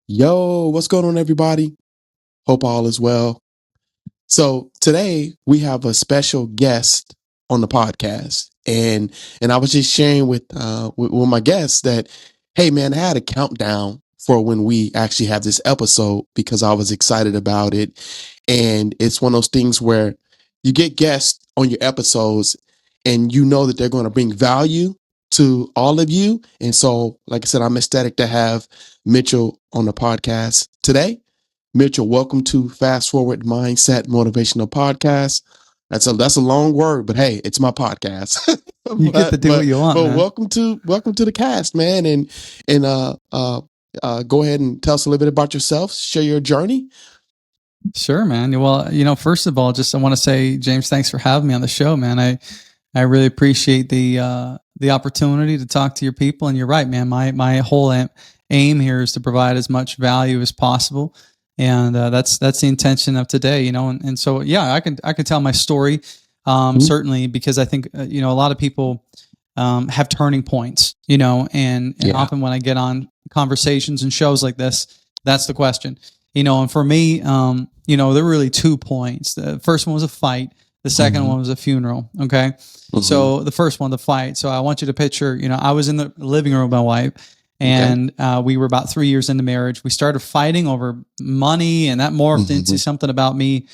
Yo, what's going on, everybody? Hope all is well. So today we have a special guest on the podcast, and I was just sharing with my guests that, hey man, I had a countdown for when we actually have this episode because I was excited about it, and it's one of those things where you get guests on your episodes, and you know that they're going to bring value to all of you, and so like I said, I'm ecstatic to have Mitchell on the podcast today. Mitchell, welcome to Fast Forward Mindset Motivational Podcast. That's a long word, but hey, it's my podcast. You get to do what you want, man. welcome to the cast, man, and go ahead and tell us a little bit about yourself. Share your journey. Sure, man. Well, first of all, I want to say, James, thanks for having me on the show, man. I really appreciate the opportunity to talk to your people. And you're right, man. My whole aim here is to provide as much value as possible. And that's the intention of today, and so yeah, I can tell my story, certainly, because I think a lot of people have turning points, and often when I get on conversations and shows like this, that's the question, and for me, there were really 2 points. The first one was a fight. The second one was a funeral. Okay, so the first one, the fight. So I want you to picture, I was in the living room with my wife. And we were about 3 years into marriage. We started fighting over money, and that morphed into something about me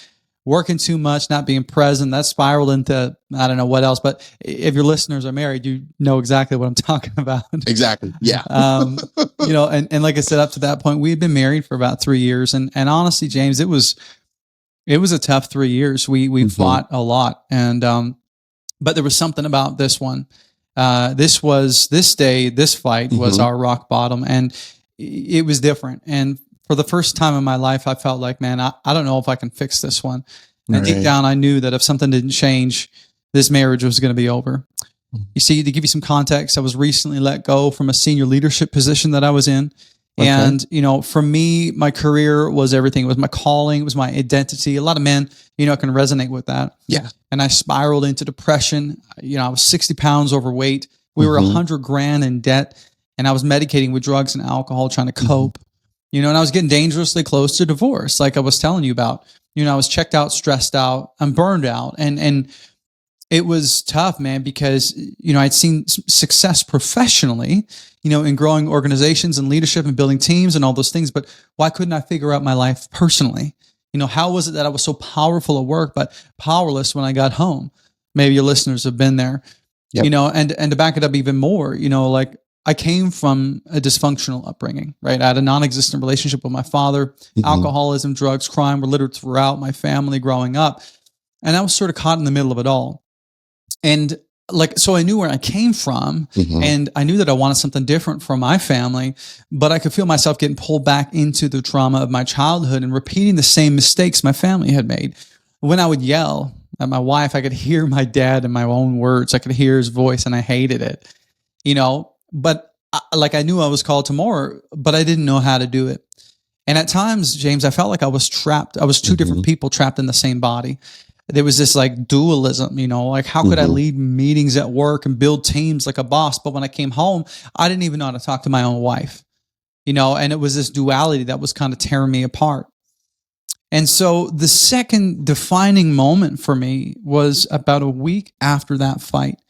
working too much, not being present. That spiraled into, I don't know what else. But if your listeners are married, you know exactly what I'm talking about. Exactly. Yeah. And like I said, up to that point, we had been married for about 3 years. And honestly, James, it was a tough 3 years. We fought a lot. And but there was something about this one. This fight was our rock bottom, and it was different. And for the first time in my life, I felt like, man, I don't know if I can fix this one. And deep down, I knew that if something didn't change, this marriage was going to be over. You see, to give you some context, I was recently let go from a senior leadership position that I was in. And, for me, my career was everything. It was my calling. It was my identity. A lot of men, can resonate with that. Yeah. And I spiraled into depression. I was 60 pounds overweight. We were $100,000 in debt, and I was medicating with drugs and alcohol, trying to cope, and I was getting dangerously close to divorce. Like I was telling you about, I was checked out, stressed out, I'm burned out. And it was tough, man, because, I'd seen success professionally, in growing organizations and leadership and building teams and all those things. But why couldn't I figure out my life personally? How was it that I was so powerful at work, but powerless when I got home? Maybe your listeners have been there, and to back it up even more, like I came from a dysfunctional upbringing, right? I had a non-existent relationship with my father. Alcoholism, drugs, crime were littered throughout my family growing up. And I was sort of caught in the middle of it all. And so I knew where I came from, and I knew that I wanted something different from my family, but I could feel myself getting pulled back into the trauma of my childhood and repeating the same mistakes my family had made. When I would yell at my wife, I could hear my dad in my own words. I could hear his voice, and I hated it, but I knew I was called to more, but I didn't know how to do it. And at times, James, I felt like I was trapped. I was two different people trapped in the same body. There was this like dualism, like how could I lead meetings at work and build teams like a boss? But when I came home, I didn't even know how to talk to my own wife, and it was this duality that was kind of tearing me apart. And so the second defining moment for me was about a week after that fight.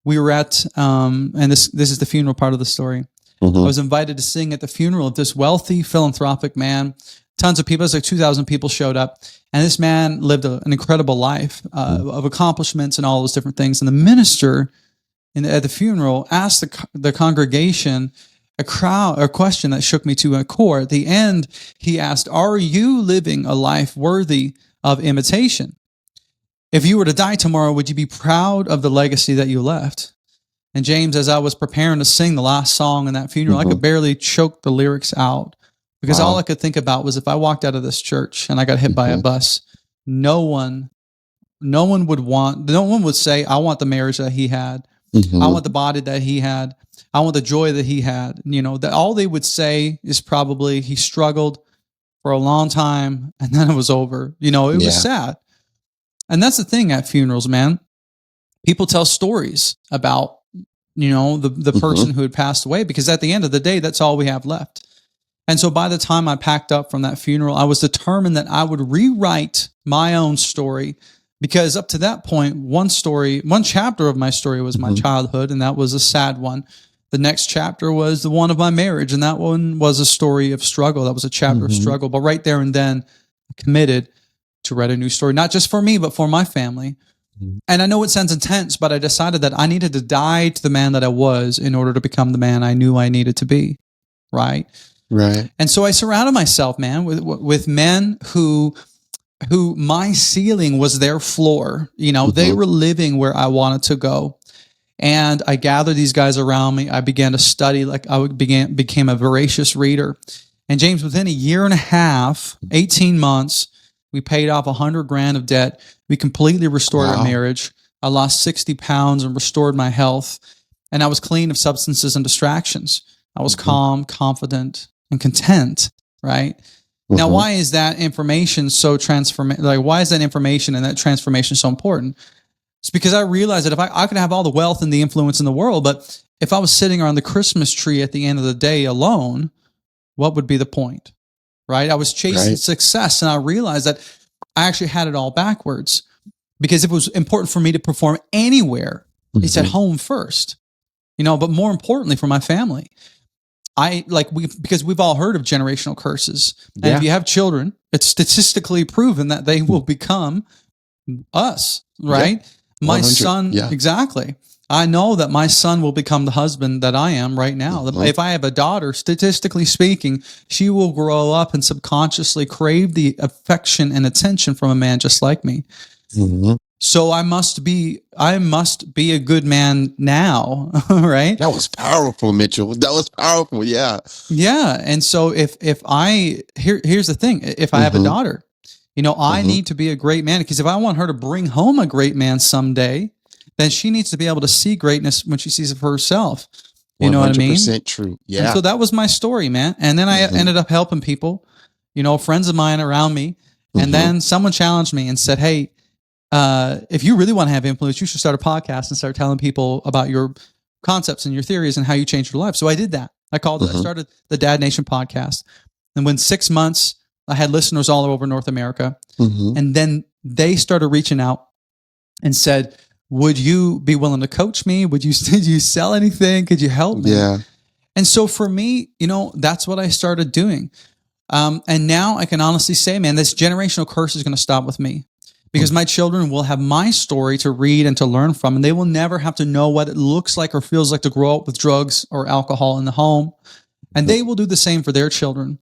We were at, and this is the funeral part of the story. I was invited to sing at the funeral of this wealthy philanthropic man. Tons of people, it was like 2,000 people showed up. And this man lived an incredible life of accomplishments and all those different things. And the minister at the funeral asked the congregation a question that shook me to a core. At the end, he asked, "Are you living a life worthy of imitation? If you were to die tomorrow, would you be proud of the legacy that you left?" And James, as I was preparing to sing the last song in that funeral, I could barely choke the lyrics out. Because all I could think about was if I walked out of this church and I got hit by a bus, no one would say, "I want the marriage that he had. I want the body that he had. I want the joy that he had." That all they would say is probably he struggled for a long time and then it was over. It was sad. And that's the thing at funerals, man. People tell stories about, the person who had passed away, because at the end of the day, that's all we have left. And so by the time I packed up from that funeral, I was determined that I would rewrite my own story, because up to that point, one chapter of my story was my childhood, and that was a sad one. The next chapter was the one of my marriage, and that one was a story of struggle. That was a chapter of struggle. But right there and then, I committed to write a new story, not just for me, but for my family. And I know it sounds intense, but I decided that I needed to die to the man that I was in order to become the man I knew I needed to be. Right. Right. And so I surrounded myself, man, with men who my ceiling was their floor. You know, they were living where I wanted to go. And I gathered these guys around me. I began to study, like I became a voracious reader. And James, within a year and a half, 18 months, we paid off $100,000 of debt. We completely restored our marriage. I lost 60 pounds and restored my health. And I was clean of substances and distractions. I was calm, confident, and content, right? Now, why is that information so why is that information and that transformation so important? It's because I realized that if I could have all the wealth and the influence in the world, but if I was sitting around the Christmas tree at the end of the day alone, what would be the point, right? I was chasing success, and I realized that I actually had it all backwards, because if it was important for me to perform anywhere, it's at home first, you know, but more importantly for my family. Because we've all heard of generational curses. And if you have children, it's statistically proven that they will become us, right? My son, exactly. I know that my son will become the husband that I am right now. If I have a daughter, statistically speaking, she will grow up and subconsciously crave the affection and attention from a man just like me. So I must be a good man now, right? That was powerful, Mitchell. That was powerful. Yeah. Yeah. And so here's the thing. If I have a daughter, you know, I need to be a great man, because if I want her to bring home a great man someday, then she needs to be able to see greatness when she sees it for herself. You know what I mean? 100% true. Yeah. And so that was my story, man. And then I ended up helping people, you know, friends of mine around me. And then someone challenged me and said, hey, if you really want to have influence, you should start a podcast and start telling people about your concepts and your theories and how you changed your life. So I did that. I started the Dad Nation podcast. And within 6 months, I had listeners all over North America. And then they started reaching out and said, would you be willing to coach me? Did you sell anything? Could you help me? Yeah. And so for me, you know, that's what I started doing. And now I can honestly say, man, this generational curse is going to stop with me, because my children will have my story to read and to learn from, and they will never have to know what it looks like or feels like to grow up with drugs or alcohol in the home. And they will do the same for their children.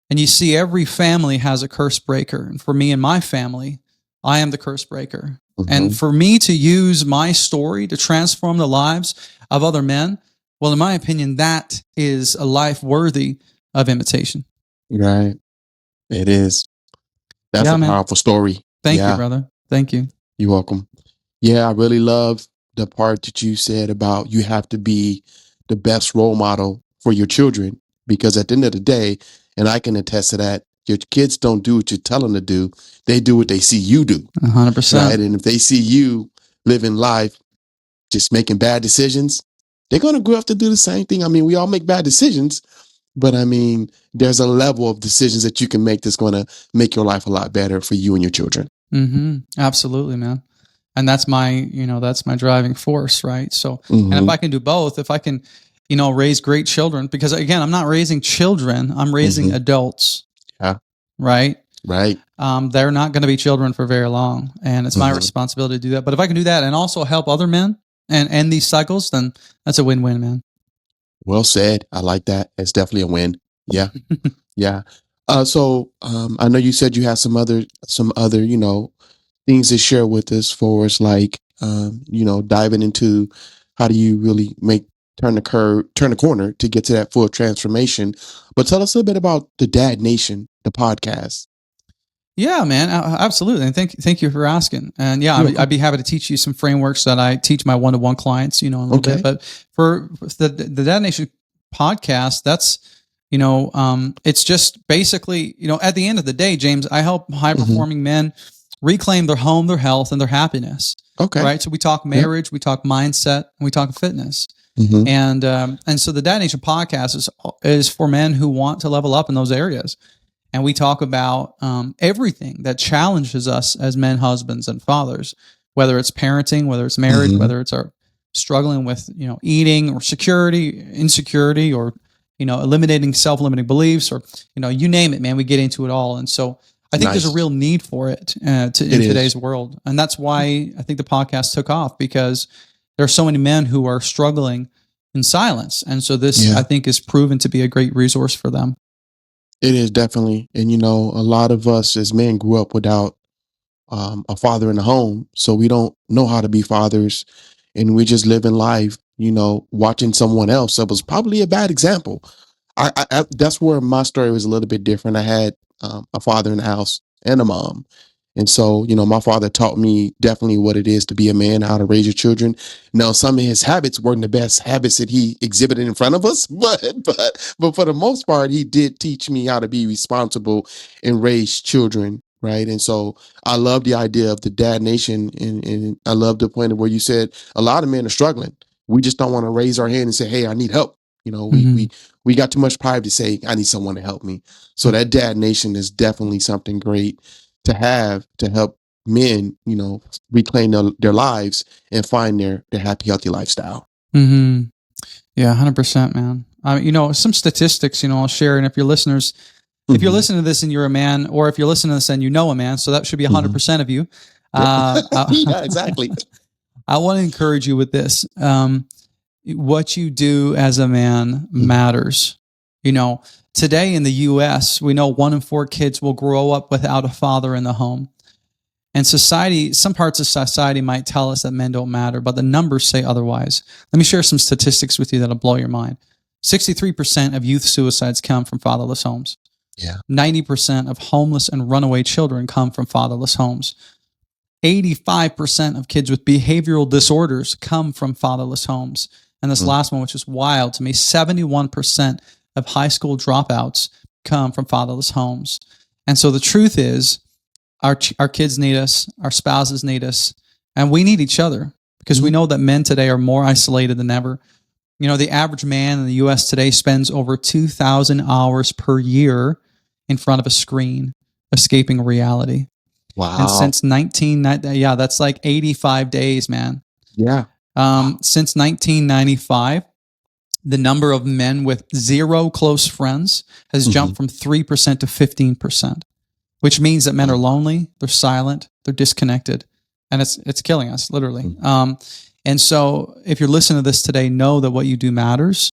And you see, every family has a curse breaker. And for me and my family, I am the curse breaker. And for me to use my story to transform the lives of other men, well, in my opinion, that is a life worthy of imitation. Right. It is. That's a powerful story. Thank you, brother. Thank you. You're welcome. Yeah, I really love the part that you said about you have to be the best role model for your children, because at the end of the day, and I can attest to that, your kids don't do what you tell them to do. They do what they see you do. 100%. Right? And if they see you living life just making bad decisions, they're going to grow up to do the same thing. I mean, we all make bad decisions, but I mean, there's a level of decisions that you can make that's going to make your life a lot better for you and your children. Absolutely, man. And that's my driving force, right? So, and if I can do both, if I can, you know, raise great children, because again, I'm not raising children, I'm raising adults. Yeah. Right. Right. They're not going to be children for very long, and it's my responsibility to do that. But if I can do that and also help other men and end these cycles, then that's a win-win, man. Well said. I like that. It's definitely a win. Yeah. Yeah. So I know you said you have some other, you know, things to share with us for us, like, you know, diving into how do you really turn the corner to get to that full transformation. But tell us a little bit about the Dad Nation, the podcast. Yeah, man, absolutely. And thank you for asking. And yeah, I'd be happy to teach you some frameworks that I teach my one-to-one clients, you know, in a little bit. But for the Dad Nation podcast, that's, you know, it's just basically, you know, at the end of the day, James, I help high-performing men reclaim their home, their health, and their happiness. Okay. Right. So we talk marriage, we talk mindset, and we talk fitness. Mhm. And so the Dad Nation podcast is for men who want to level up in those areas. And we talk about everything that challenges us as men, husbands, and fathers, whether it's parenting, whether it's marriage, Mhm. whether it's our struggling with, eating or security, insecurity, or, eliminating self-limiting beliefs, or, you name it, man, we get into it all. And so I think there's a Nice. real need for it in It today's is. world. And that's why I think the podcast took off, because there are so many men who are struggling in silence. And so this, Yeah. I think, is proven to be a great resource for them. It is definitely. And a lot of us as men grew up without a father in the home, so we don't know how to be fathers, and we just live in life, watching someone else that was probably a bad example. That's where my story was a little bit different. I had a father in the house and a mom. And so, my father taught me definitely what it is to be a man, how to raise your children. Now, some of his habits weren't the best habits that he exhibited in front of us, but for the most part, he did teach me how to be responsible and raise children, right? And so, I love the idea of the Dad Nation, and I love the point of where you said a lot of men are struggling. We just don't want to raise our hand and say, "Hey, I need help." We got too much pride to say, "I need someone to help me." So that Dad Nation is definitely something great to have to help men, reclaim their lives and find their happy, healthy lifestyle. Mm-hmm. Yeah, 100%, man. Some statistics, I'll share. And if your listeners, if you're listening to this and you're a man, or if you're listening to this and you know a man, so that should be 100% of you. Yeah, exactly. I want to encourage you with this. What you do as a man matters. Today in the US, we know 1 in 4 kids will grow up without a father in the home. And society, some parts of society might tell us that men don't matter, but the numbers say otherwise. Let me share some statistics with you that'll blow your mind. 63% of youth suicides come from fatherless homes. Yeah. 90% of homeless and runaway children come from fatherless homes. 85% of kids with behavioral disorders come from fatherless homes. And this last one, which is wild to me, 71% of high school dropouts come from fatherless homes. And so the truth is, our kids need us, our spouses need us, and we need each other, because we know that men today are more isolated than ever. The average man in the U.S. today spends over 2,000 hours per year in front of a screen, escaping reality. Wow. And since that's like 85 days, man. Yeah. Since 1995, the number of men with 0 close friends has jumped from 3% to 15%, which means that men are lonely, they're silent, they're disconnected, and it's killing us, literally. And so if you're listening to this today, know that what you do matters,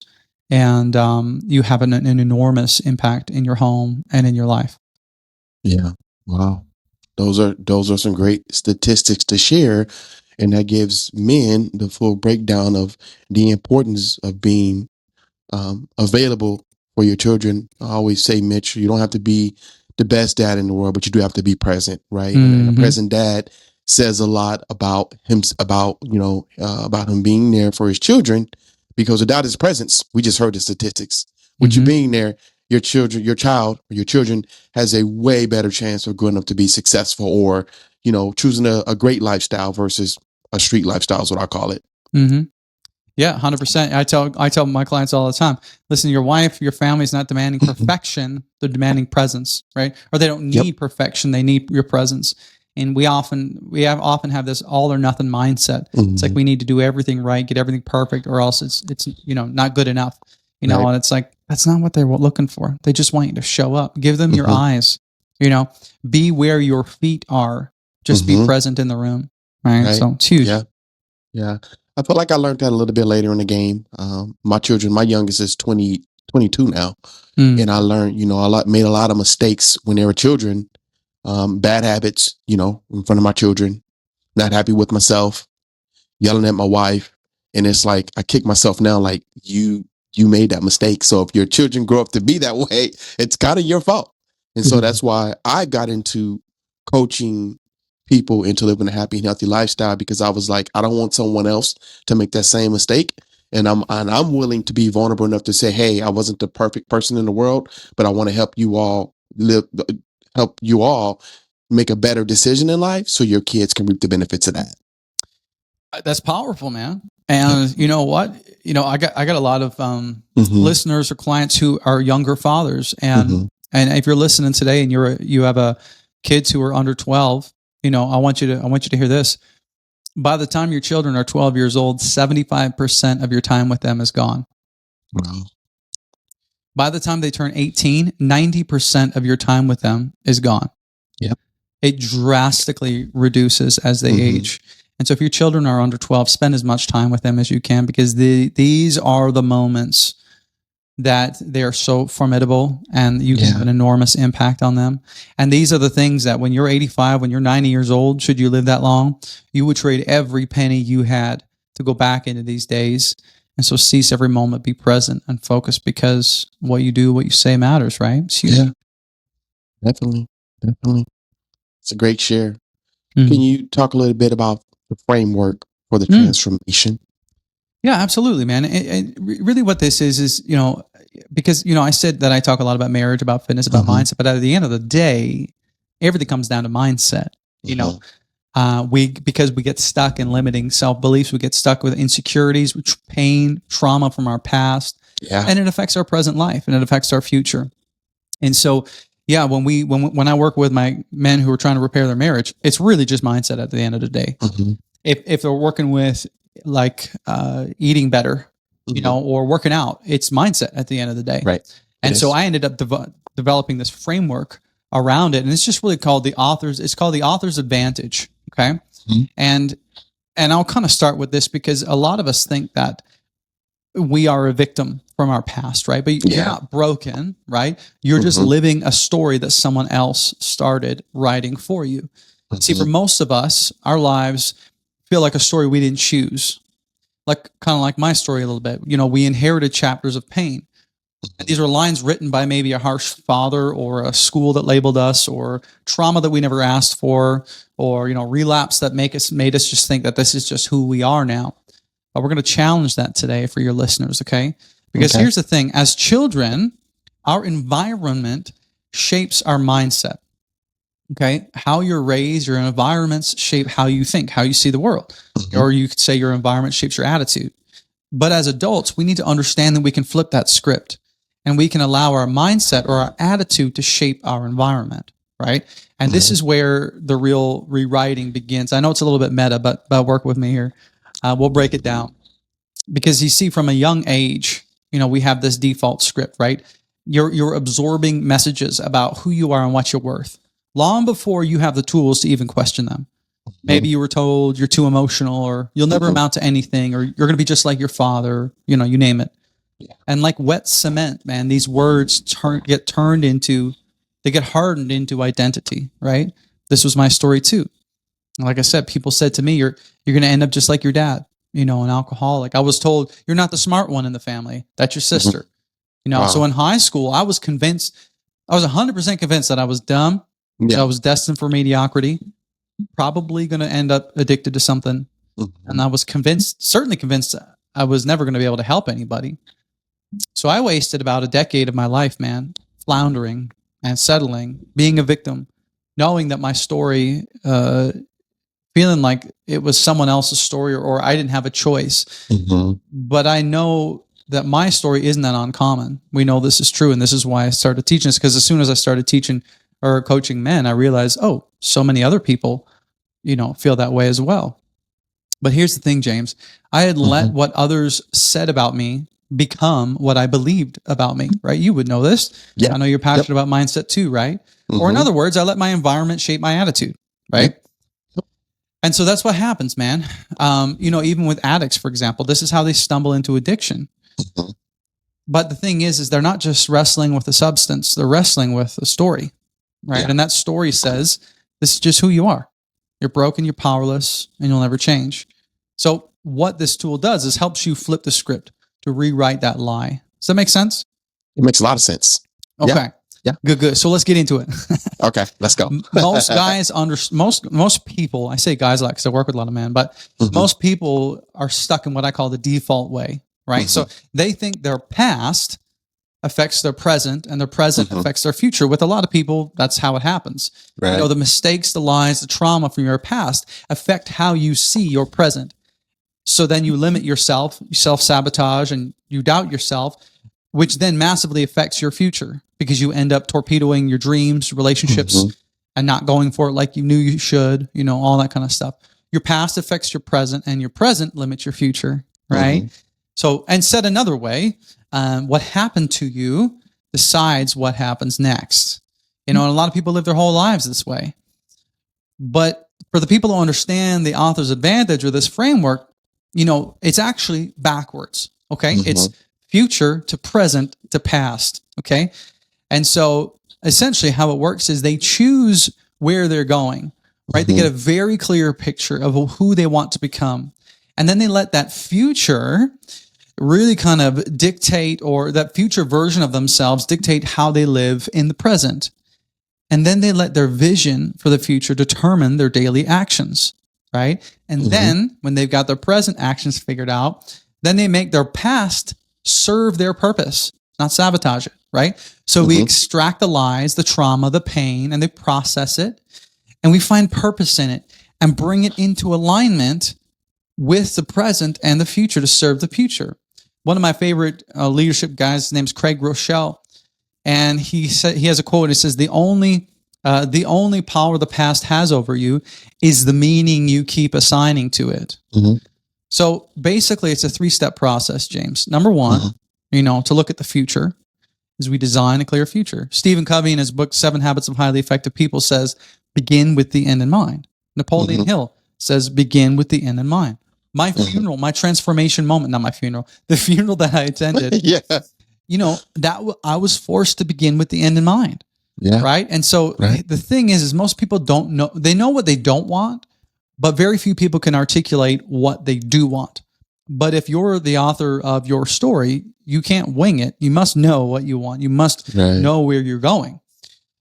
and you have an enormous impact in your home and in your life. Yeah. Wow. Those are some great statistics to share, and that gives men the full breakdown of the importance of being available for your children. I always say, Mitch, you don't have to be the best dad in the world, but you do have to be present, right? And a present dad says a lot about him, about him being there for his children, because without his presence, we just heard the statistics. With you being there, your children has a way better chance of growing up to be successful, or choosing a great lifestyle versus a street lifestyle is what I call it. Yeah, 100%. I tell my clients all the time, listen, your wife, your family's not demanding perfection, they're demanding presence, right? Or they don't need perfection, they need your presence. And we often have this all or nothing mindset. It's like we need to do everything right, get everything perfect, or else it's not good enough. And it's like, that's not what they're looking for. They just want you to show up. Give them your eyes. Be where your feet are. Just be present in the room. Right? So it's huge. Yeah. I feel like I learned that a little bit later in the game. My youngest is 22 now. And I learned, made a lot of mistakes when they were children. Bad habits, in front of my children, not happy with myself, yelling at my wife. And it's like, I kick myself now, like you made that mistake. So if your children grow up to be that way, it's kind of your fault. And so that's why I got into coaching people into living a happy and healthy lifestyle, because I was like, I don't want someone else to make that same mistake. And I'm willing to be vulnerable enough to say, hey, I wasn't the perfect person in the world, but I want to help you all make a better decision in life so your kids can reap the benefits of that. That's powerful, man. And you know what? I got a lot of listeners or clients who are younger fathers, and if you're listening today and you have a kids who are under 12, I want you to hear this. By the time your children are 12 years old, 75% of your time with them is gone. Wow. By the time they turn 18, 90% of your time with them is gone. Yep. It drastically reduces as they age. And so if your children are under 12, spend as much time with them as you can, because these are the moments that they're so formidable and you can have an enormous impact on them. And these are the things that when you're 85, when you're 90 years old, should you live that long, you would trade every penny you had to go back into these days. And so seize every moment, be present and focus, because what you do, what you say matters, right? It's huge. Yeah, definitely. It's a great share. Can you talk a little bit about the framework for the transformation? Yeah, absolutely, man. And really what this is, because, I said that I talk a lot about marriage, about fitness, about mindset, but at the end of the day, everything comes down to mindset. Because we get stuck in limiting self-beliefs, we get stuck with insecurities, pain, trauma from our past, and it affects our present life and it affects our future. And so, when I work with my men who are trying to repair their marriage, it's really just mindset at the end of the day. If they're working with eating better, or working out, it's mindset at the end of the day. Right. And so I ended up developing this framework around it, and it's just really called the author's advantage. Okay. And I'll kind of start with this because a lot of us think that we are a victim from our past, right? But you're not broken, right? You're just living a story that someone else started writing for you. See, for most of us, our lives feel like a story we didn't choose. Kind of like my story a little bit. We inherited chapters of pain. And these are lines written by maybe a harsh father, or a school that labeled us, or trauma that we never asked for, or, relapse that made us just think that this is just who we are now. But we're going to challenge that today for your listeners, okay? Because here's the thing. As children, our environment shapes our mindset, okay? How you're raised, your environments shape how you think, how you see the world. Or you could say your environment shapes your attitude. But as adults, we need to understand that we can flip that script, and we can allow our mindset or our attitude to shape our environment, right? And this is where the real rewriting begins. I know it's a little bit meta, but work with me here. We'll break it down. Because you see, from a young age, we have this default script, right? You're absorbing messages about who you are and what you're worth, long before you have the tools to even question them. Maybe you were told you're too emotional, or you'll never amount to anything, or you're going to be just like your father, you name it. And like wet cement, man, these words get hardened into identity, right? This was my story too. Like I said, people said to me, you're going to end up just like your dad, an alcoholic. I was told, you're not the smart one in the family. That's your sister. So in high school, I was 100% convinced that I was dumb. That I was destined for mediocrity, probably going to end up addicted to something. And I was certainly convinced I was never going to be able to help anybody. So I wasted about a decade of my life, man, floundering and settling, being a victim, knowing that my story, feeling like it was someone else's story, or I didn't have a choice. But I know that my story isn't that uncommon. We know this is true, and this is why I started teaching this, because as soon as I started teaching or coaching men, I realized, so many other people, feel that way as well. But here's the thing, James. I had let what others said about me become what I believed about me, right? You would know this. I know you're passionate about mindset too, right? Or in other words, I let my environment shape my attitude, right? And so that's what happens, man. Even with addicts, for example, this is how they stumble into addiction. But the thing is they're not just wrestling with the substance, they're wrestling with a story, right? And that story says, this is just who you are. You're broken, you're powerless, and you'll never change. So what this tool does is helps you flip the script to rewrite that lie. Does that make sense? It makes a lot of sense. Okay. Yeah. Good. So let's get into it. Okay, let's go. Most guys most people, I say guys a lot because I work with a lot of men, but most people are stuck in what I call the default way, right? So they think their past affects their present, and their present affects their future. With a lot of people, that's how it happens. Right. The mistakes, the lies, the trauma from your past affect how you see your present. So then you limit yourself, you self-sabotage, and you doubt yourself, which then massively affects your future because you end up torpedoing your dreams, relationships, and not going for it like you knew you should, all that kind of stuff. Your past affects your present, and your present limits your future, right? So, and said another way, what happened to you decides what happens next. And a lot of people live their whole lives this way. But for the people who understand the author's advantage or this framework, it's actually backwards, okay? It's future to present to past, okay? And so essentially how it works is they choose where they're going, right? They get a very clear picture of who they want to become. And then they let that future really kind of dictate, or that future version of themselves dictate how they live in the present. And then they let their vision for the future determine their daily actions, right? And then when they've got their present actions figured out, then they make their past serve their purpose, not sabotage it, right? So we extract the lies, the trauma, the pain, and they process it, and we find purpose in it and bring it into alignment with the present and the future to serve the future. One of my favorite leadership guys, his name's Craig Rochelle, and he has a quote. It says, "The only power the past has over you is the meaning you keep assigning to it." So basically, it's a 3-step process, James. Number one, to look at the future, is we design a clear future. Stephen Covey, in his book 7 Habits of Highly Effective People, says, "Begin with the end in mind." Napoleon Hill says, "Begin with the end in mind." My funeral, my transformation moment, not my funeral, the funeral that I attended, that I was forced to begin with the end in mind. Yeah. Right. And so the thing is most people don't know, they know what they don't want, but very few people can articulate what they do want. But if you're the author of your story, you can't wing it. You must know what you want. You must know where you're going.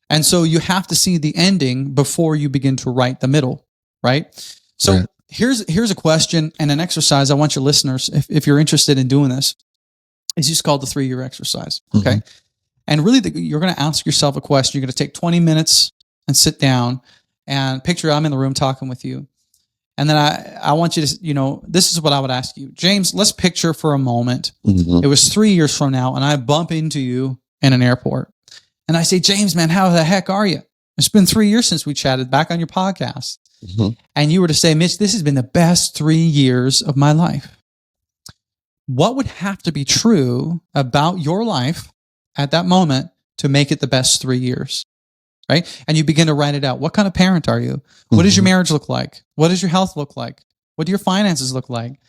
And so you have to see the ending before you begin to write the middle. Right. So here's a question and an exercise I want your listeners, if you're interested in doing this, it's just called the 3-year exercise. Okay. And really you're going to ask yourself a question. You're going to take 20 minutes and sit down and picture I'm in the room talking with you. And then I want you to, this is what I would ask you. James, let's picture for a moment. It was 3 years from now and I bump into you in an airport. And I say, "James, man, how the heck are you? It's been 3 years since we chatted back on your podcast." And you were to say, "Mitch, this has been the best 3 years of my life." What would have to be true about your life at that moment to make it the best 3 years? Right? And you begin to write it out. What kind of parent are you? What does your marriage look like? What does your health look like? What do your finances look like?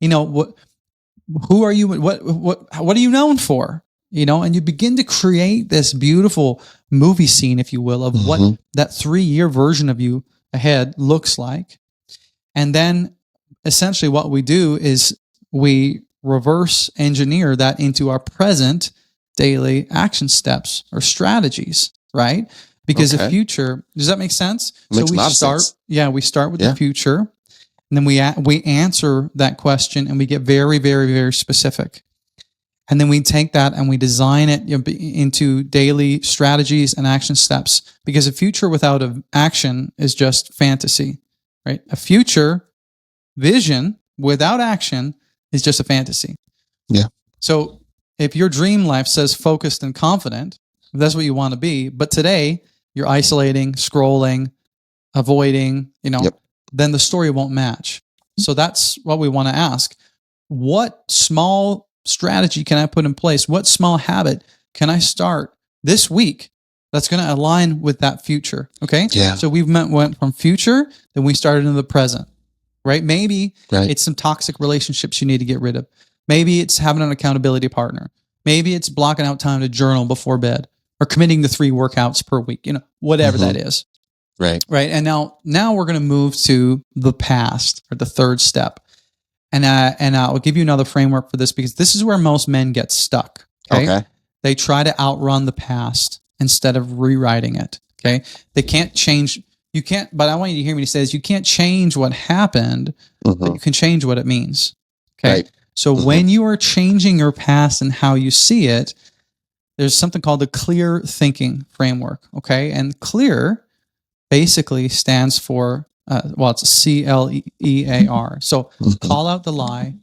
Who are you? What are you known for? And you begin to create this beautiful movie scene, if you will, of what that 3-year version of you ahead looks like. And then essentially what we do is we reverse engineer that into our present daily action steps or strategies, right? Because the future, does that make sense? Makes a lot of sense. We start with the future, and then we answer that question and we get very, very, very specific. And then we take that and we design it into daily strategies and action steps, because a future without an action is just fantasy, right? A future vision without action is just a fantasy. Yeah. So if your dream life says focused and confident, if that's what you want to be, but today you're isolating, scrolling, avoiding, then the story won't match. So that's what we want to ask. What small strategy can I put in place? What small habit can I start this week that's going to align with that future? Okay. Yeah. So we've went from future, then we started into the present, right? Maybe it's some toxic relationships you need to get rid of. Maybe it's having an accountability partner. Maybe it's blocking out time to journal before bed or committing to 3 workouts per week, whatever that is. Right. Right. And now we're going to move to the past, or the 3rd step. And I'll give you another framework for this, because this is where most men get stuck. Okay. They try to outrun the past instead of rewriting it. Okay. They can't change. You can't, but I want you to hear me. He says, you can't change what happened, but you can change what it means. Okay. Right. So when you are changing your past and how you see it, there's something called the clear thinking framework. Okay. And clear basically stands for Well, it's CLEAR. So call out the lie,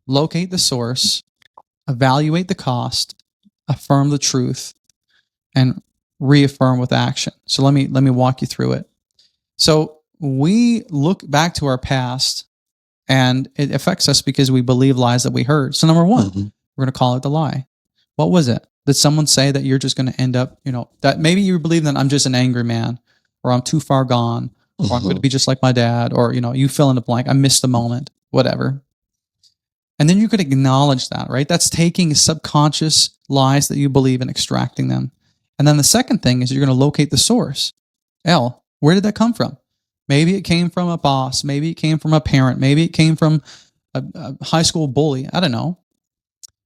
locate the source, evaluate the cost, affirm the truth, and reaffirm with action. So let me walk you through it. So we look back to our past, and it affects us because we believe lies that we heard. So number one, we're going to call it the lie. What was it? Did someone say that you're just going to end up, that maybe you believe that I'm just an angry man, or I'm too far gone, or I'm going to be just like my dad, or, you fill in the blank. I missed the moment, whatever. And then you could acknowledge that, right? That's taking subconscious lies that you believe and extracting them. And then the second thing is you're going to locate the source. L, where did that come from? Maybe it came from a boss. Maybe it came from a parent. Maybe it came from a high school bully. I don't know.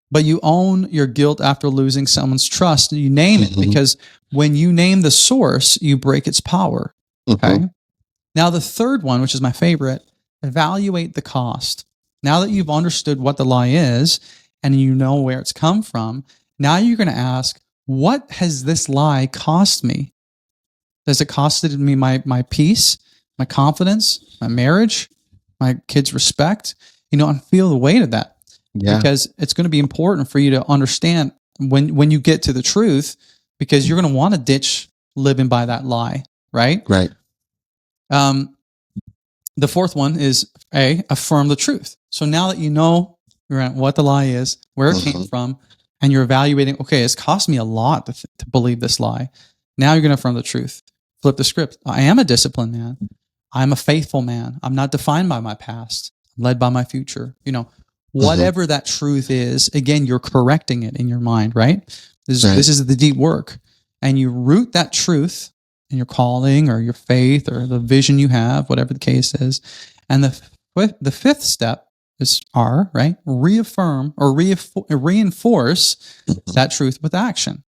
But you own your guilt after losing someone's trust, and you name it, because when you name the source, you break its power. Okay. Now, the third one, which is my favorite, evaluate the cost. Now that you've understood what the lie is and you know where it's come from, now you're going to ask, what has this lie cost me? Has it costed me my peace, my confidence, my marriage, my kids' respect? And feel the weight of that. Yeah. Because it's going to be important for you to understand when you get to the truth, because you're going to want to ditch living by that lie, right? Right. The fourth one is affirm the truth. So now that you know what the lie is, where it came from, and you're evaluating, okay, it's cost me a lot to believe this lie. Now you're going to affirm the truth. Flip the script. I am a disciplined man. I'm a faithful man. I'm not defined by my past. I'm led by my future. Whatever that truth is, again, you're correcting it in your mind, right? This is the deep work. And you root that truth in your calling or your faith or the vision you have, whatever the case is. And the fifth step is R, right? Reaffirm or reinforce that truth with action.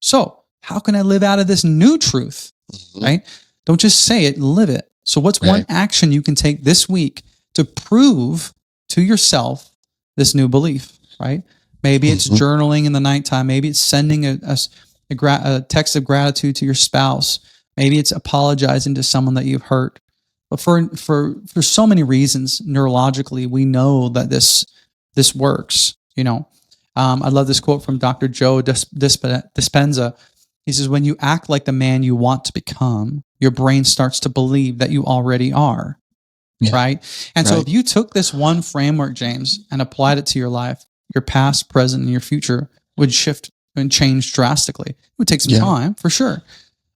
So how can I live out of this new truth, right? Don't just say it, live it. So what's one action you can take this week to prove to yourself this new belief, right? Maybe it's journaling in the nighttime. Maybe it's sending a text of gratitude to your spouse. Maybe it's apologizing to someone that you've hurt. But for so many reasons, neurologically, we know that this works. I love this quote from Dr. Joe Dispenza. He says, when you act like the man you want to become, your brain starts to believe that you already are. Yeah. Right. And so if you took this one framework, James, and applied it to your life, your past, present, and your future would shift and change drastically. It would take some time for sure.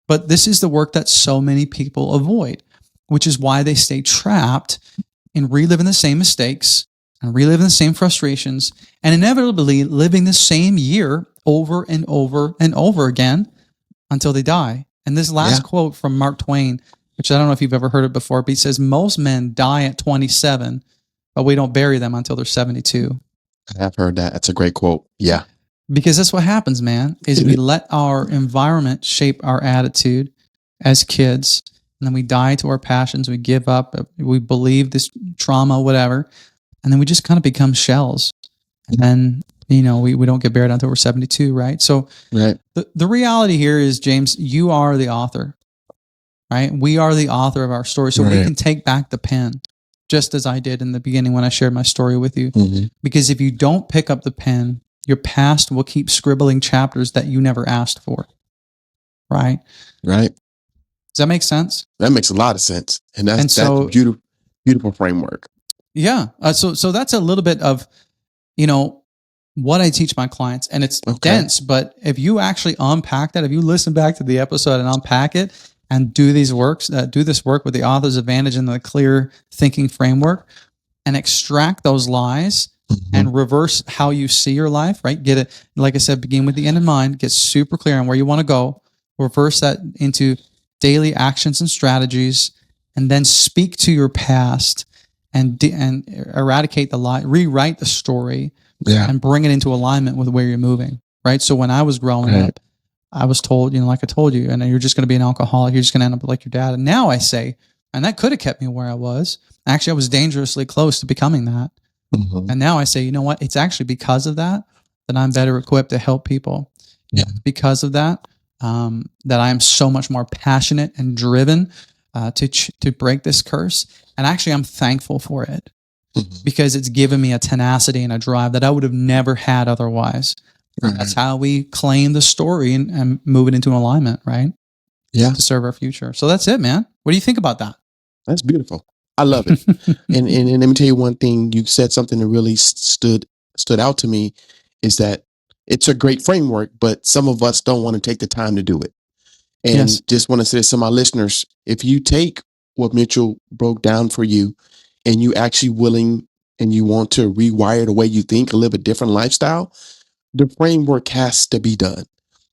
But this is the work that so many people avoid, which is why they stay trapped in reliving the same mistakes and reliving the same frustrations and inevitably living the same year over and over and over again until they die. And this last quote from Mark Twain, which I don't know if you've ever heard it before, but he says, most men die at 27, but we don't bury them until they're 72. I have heard that. That's a great quote. Yeah. Because that's what happens, man, is we let our environment shape our attitude as kids, and then we die to our passions, we give up, we believe this trauma, whatever, and then we just kind of become shells. And then, we don't get buried until we're 72, right? So the reality here is, James, you are the author. Right? We are the author of our story. So we can take back the pen, just as I did in the beginning when I shared my story with you. Because if you don't pick up the pen, your past will keep scribbling chapters that you never asked for. Right? Right. Does that make sense? That makes a lot of sense. And that's a beautiful framework. Yeah. So that's a little bit of, what I teach my clients. And it's dense, but if you actually unpack that, if you listen back to the episode and unpack it, and do this work with the author's advantage and the clear thinking framework, and extract those lies and reverse how you see your life, right? Get it, like I said, begin with the end in mind, get super clear on where you want to go, reverse that into daily actions and strategies, and then speak to your past and eradicate the lie, rewrite the story, and bring it into alignment with where you're moving, right? So when I was growing up, I was told, like I told you, and you're just going to be an alcoholic. You're just going to end up like your dad. And now I say, and that could have kept me where I was. Actually, I was dangerously close to becoming that. And now I say, you know what? It's actually because of that I'm better equipped to help people. Yeah. Because of that I am so much more passionate and driven to break this curse. And actually, I'm thankful for it Mhm. because it's given me a tenacity and a drive that I would have never had otherwise. Right. That's how we claim the story and move it into alignment, right? Yeah, To serve our future. So that's it, man. What do you think about that? that's beautiful. I love it. And let me tell you one thing. You said something that really stood out to me, is that it's a great framework, but some of us don't want to take the time to do it. And Yes. just want to say this to my listeners: if you take what Mitchell broke down for you, and you actually willing and you want to rewire the way you think and live a different lifestyle, the framework has to be done.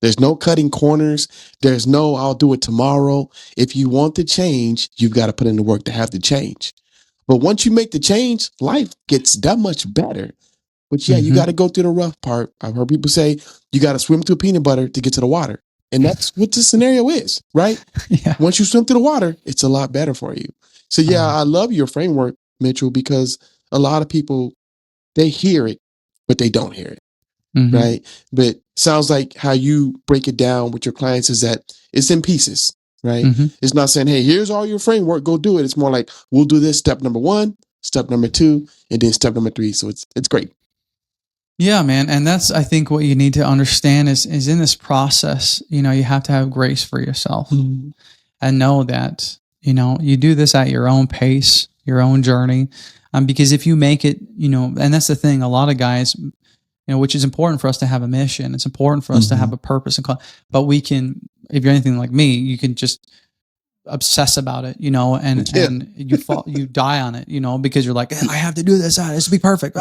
There's no cutting corners. There's no, I'll do it tomorrow. If you want the change, you've got to put in the work to have the change. But once you make the change, life gets that much better. But yeah, you got to go through the rough part. I've heard people say you got to swim through peanut butter to get to the water. And that's what the scenario is, right? Yeah. Once you swim through the water, it's a lot better for you. So yeah, I love your framework, Mitchell, because a lot of people, they hear it, but they don't hear it. Mhm. Right. But sounds like how you break it down with your clients is that it's in pieces, right? Mhm. It's not saying, hey, here's all your framework, go do it. It's more like, we'll do this step number 1, step number 2, and then step number 3. So it's great. Yeah, man. And that's, I think, what you need to understand is in this process, you have to have grace for yourself and know that, you do this at your own pace, your own journey. Because if you make it, and that's the thing, a lot of guys, which is important for us to have a mission. It's important for us to have a purpose, but we can, if you're anything like me, you can just obsess about it, and you die on it, because you're like, I have to do this. This will be perfect.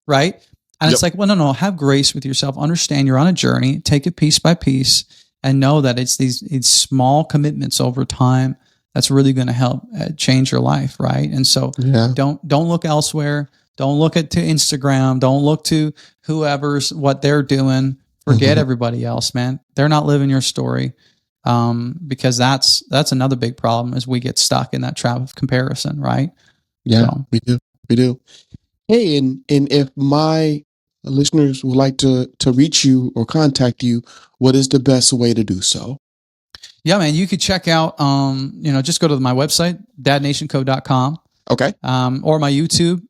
Right. And it's like, well, no, have grace with yourself. Understand you're on a journey, take it piece by piece, and know that it's these small commitments over time that's really going to help change your life. Right. And so don't look elsewhere. Don't look to Instagram. Don't look to whoever's what they're doing. Forget everybody else, man. They're not living your story. Because that's another big problem is we get stuck in that trap of comparison. Right. Yeah, we do. Hey, and if my listeners would like to reach you or contact you, what is the best way to do so? Yeah, man, you could check out, just go to my website, dadnationco.com. Okay. Or my YouTube,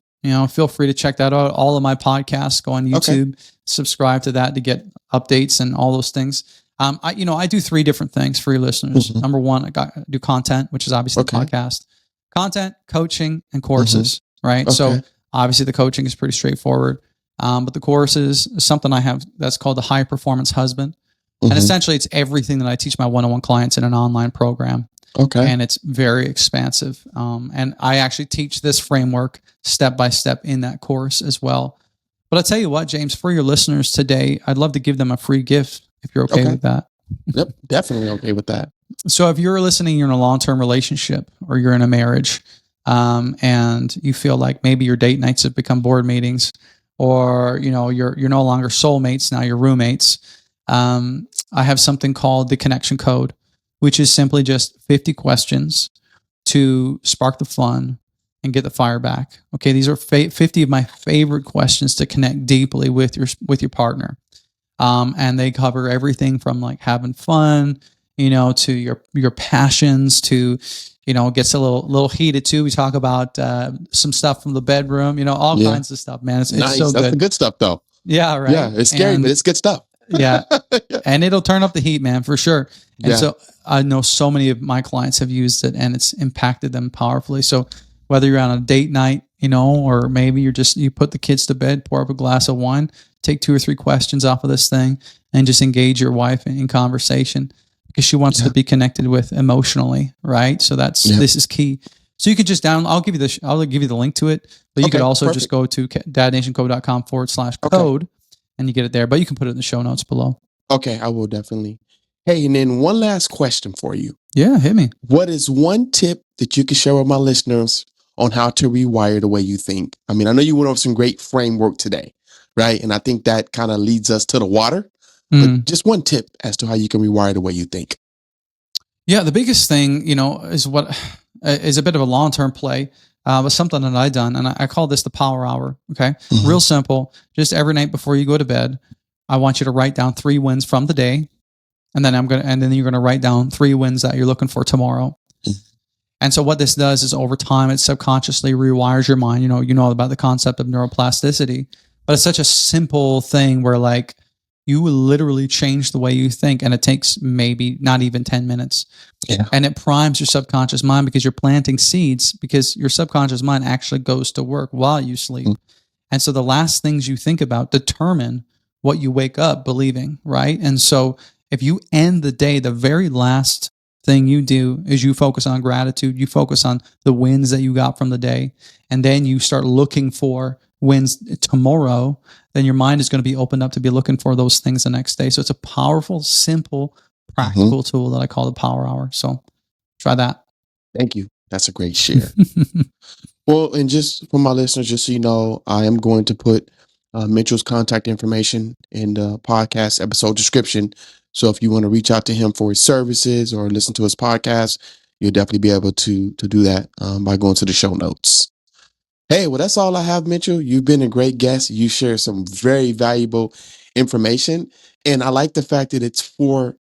feel free to check that out. All of my podcasts go on YouTube, subscribe to that to get updates and all those things. I do 3 different things for your listeners. Number 1, I do content, which is obviously the podcast, content, coaching, and courses. Right. So obviously the coaching is pretty straightforward. But the courses is something I have that's called the High Performance Husband. And essentially it's everything that I teach my one-on-one clients in an online program. Okay. And it's very expansive. And I actually teach this framework step by step in that course as well. But I'll tell you what, James, for your listeners today, I'd love to give them a free gift if you're okay with that. Yep, definitely okay with that. So if you're listening, you're in a long-term relationship or you're in a marriage, and you feel like maybe your date nights have become board meetings, or you're no longer soulmates, now you're roommates. I have something called the Connection Code, which is simply just 50 questions to spark the fun and get the fire back. Okay, these are 50 of my favorite questions to connect deeply with your partner. And they cover everything from like having fun, to your passions, to it gets a little heated too. We talk about some stuff from the bedroom, all kinds of stuff, man. It's nice. so good. That's the good stuff, though. Yeah, right. Yeah, it's scary, but it's good stuff. Yeah. And it'll turn up the heat, man, for sure. And so I know so many of my clients have used it and it's impacted them powerfully. So whether you're on a date night, or maybe you put the kids to bed, pour up a glass of wine, take 2 or 3 questions off of this thing and just engage your wife in conversation because she wants to be connected with emotionally. Right. So this is key. So you could just download, I'll give you the link to it, but you could also just go to dadnationco.com/code. And you get it there, but you can put it in the show notes below. Okay, I will definitely. Hey, and then one last question for you. Yeah, hit me. What is one tip that you could share with my listeners on how to rewire the way you think? I mean, I know you went over some great framework today, right? And I think that kind of leads us to the water. But just one tip as to how you can rewire the way you think. Yeah, the biggest thing, is what is a bit of a long-term play. But something that I've done, and I call this the power hour. Okay. Real simple. Just every night before you go to bed, I want you to write down 3 wins from the day. And then you're going to write down 3 wins that you're looking for tomorrow. And so what this does is over time, it subconsciously rewires your mind. You know about the concept of neuroplasticity, but it's such a simple thing where like you will literally change the way you think, and it takes maybe not even 10 minutes. Yeah. And it primes your subconscious mind because you're planting seeds, because your subconscious mind actually goes to work while you sleep. And so the last things you think about determine what you wake up believing, right? And so if you end the day, the very last thing you do is you focus on gratitude, you focus on the wins that you got from the day, and then you start looking for wins tomorrow, then your mind is going to be opened up to be looking for those things the next day. So it's a powerful, simple, practical tool that I call the Power Hour. So try that. Thank you. That's a great share. Well, and just for my listeners, just so you know, I am going to put Mitchell's contact information in the podcast episode description. So if you want to reach out to him for his services or listen to his podcast, you'll definitely be able to do that by going to the show notes. Hey, well, that's all I have, Mitchell. You've been a great guest. You share some very valuable information, and I like the fact that it's for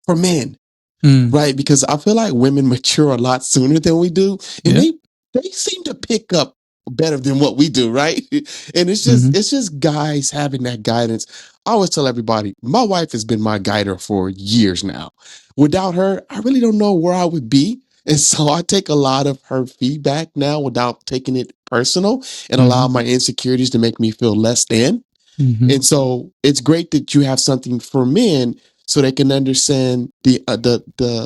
men, right? Because I feel like women mature a lot sooner than we do, and they seem to pick up better than what we do, right? And it's just guys having that guidance. I always tell everybody, my wife has been my guider for years now. Without her, I really don't know where I would be. And so I take a lot of her feedback now without taking it personal, and allow my insecurities to make me feel less than. And so it's great that you have something for men so they can understand the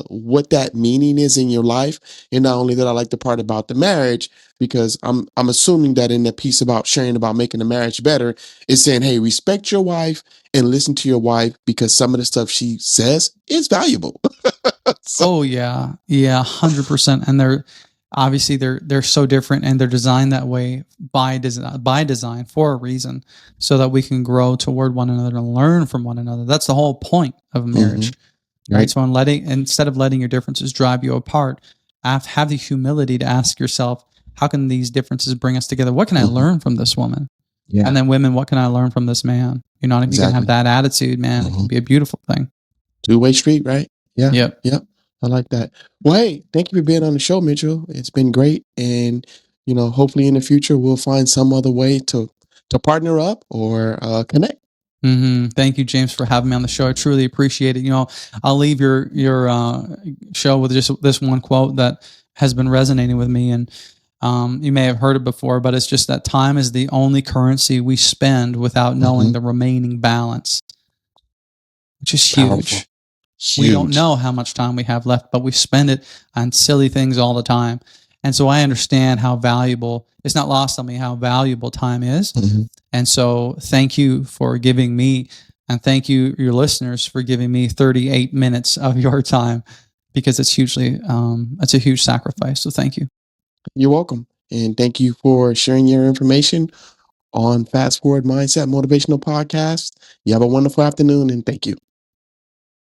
what that meaning is in your life. And not only that, I like the part about the marriage, because I'm assuming that in the piece about sharing about making the marriage better, is saying, hey, respect your wife and listen to your wife, because some of the stuff she says is valuable. Oh yeah, 100%. And they're obviously they're so different, and they're designed that way by design for a reason, so that we can grow toward one another and learn from one another. That's the whole point of a marriage, right? So instead of letting your differences drive you apart, have the humility to ask yourself, how can these differences bring us together? What can I learn from this woman? And then women, what can I learn from this man? You know, if you can have that attitude, man, it can be a beautiful thing. Two-way street, right? Yeah. Yep. I like that. Well, hey, thank you for being on the show, Mitchell. It's been great. And, hopefully in the future, we'll find some other way to partner up or connect. Thank you, James, for having me on the show. I truly appreciate it. I'll leave your show with just this one quote that has been resonating with me. And you may have heard it before, but it's just that time is the only currency we spend without knowing the remaining balance, which is huge. Powerful. We don't know how much time we have left, but we spend it on silly things all the time. And so I understand how valuable, it's not lost on me how valuable time is. And so thank you for giving me, and thank you, your listeners, for giving me 38 minutes of your time, because it's it's a huge sacrifice. So thank you. You're welcome. And thank you for sharing your information on Fast Forward Mindset Motivational Podcast. You have a wonderful afternoon, and thank you.